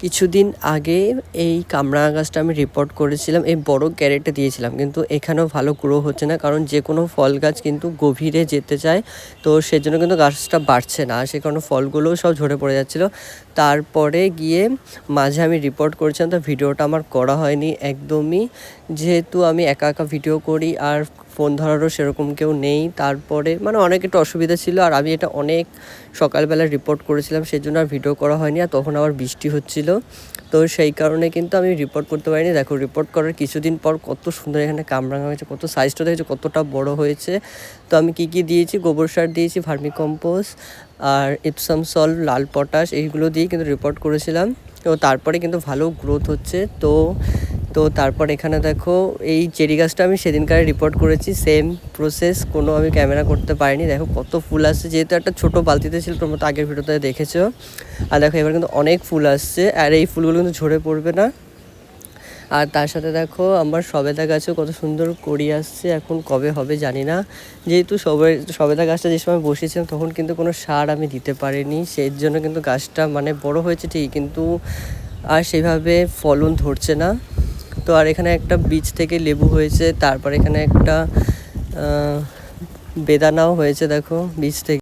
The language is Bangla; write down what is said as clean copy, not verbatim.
কিছুদিন আগে এই কামরাঙা গাছটা আমি রিপোর্ট করেছিলাম, এই বড় ক্যারেটে দিয়েছিলাম, কিন্তু এখানেও ভালো গ্রো হচ্ছে না, কারণ যে কোনো ফল গাছ কিন্তু গভীরে যেতে চায়, তো সেজন্য কিন্তু গাছটা বাড়ছে না, সে কারণে ফলগুলোও সব ঝরে পড়ে যাচ্ছিলো। তারপরে গিয়ে মাঝে আমি রিপোর্ট করেছিলাম, তো ভিডিওটা আমার করা হয়নি একদমই, যেহেতু আমি একা একা ভিডিও করি আর ফোন ধরারও সেরকম কেউ নেই। তারপরে মানে অনেক একটু অসুবিধা ছিল, আর আমি এটা অনেক সকালবেলা রিপোর্ট করেছিলাম, সেই জন্য আর ভিডিও করা হয়নি, আর তখন আবার বৃষ্টি হচ্ছিল, তো সেই কারণে কিন্তু আমি রিপোর্ট করতে পারিনি। দেখো রিপোর্ট করার কিছুদিন পর কত সুন্দর এখানে কামরাঙা হয়েছে, কত সাইজটা দেখেছো কতটা বড় হয়েছে। তো আমি কি দিয়েছি, গোবর সার দিয়েছি, ভার্মিকম্পোস্ট আর এপসাম সল্ট, লাল পটাশ, এইগুলো দিয়ে কিন্তু রিপোর্ট করেছিলাম। তো তারপরে কিন্তু ভালো গ্রোথ হচ্ছে। তো তারপর এখানে দেখো এই চেরি গাছটা আমি সেদিনকার রিপোর্ট করেছি, সেম প্রসেস, কোনো আমি ক্যামেরা করতে পারিনি। দেখো কত ফুল আসছে, যেহেতু একটা ছোটো বালতিতে ছিল, তোমরা তো আগের ভিডিওতে দেখেছো। আর দেখো এবার কিন্তু অনেক ফুল আসছে, আর এই ফুলগুলো কিন্তু ঝরে পড়বে না। আর তার সাথে দেখো আমার সবেদা গাছেও কত সুন্দর কড়ি আসছে, এখন কবে হবে জানি না। যেহেতু সবেদা গাছটা যে সময় বসেছিলাম তখন কিন্তু কোনো সার আমি দিতে পারিনি, সেই জন্য কিন্তু গাছটা মানে বড় হয়েছে ঠিক, কিন্তু আর সেভাবে ফলন ধরছে না। তো আর এখানে একটা বীজ থেকে লেবু হয়েছে, তারপর এখানে একটা বেদানাও হয়েছে দেখো বীজ থেকে।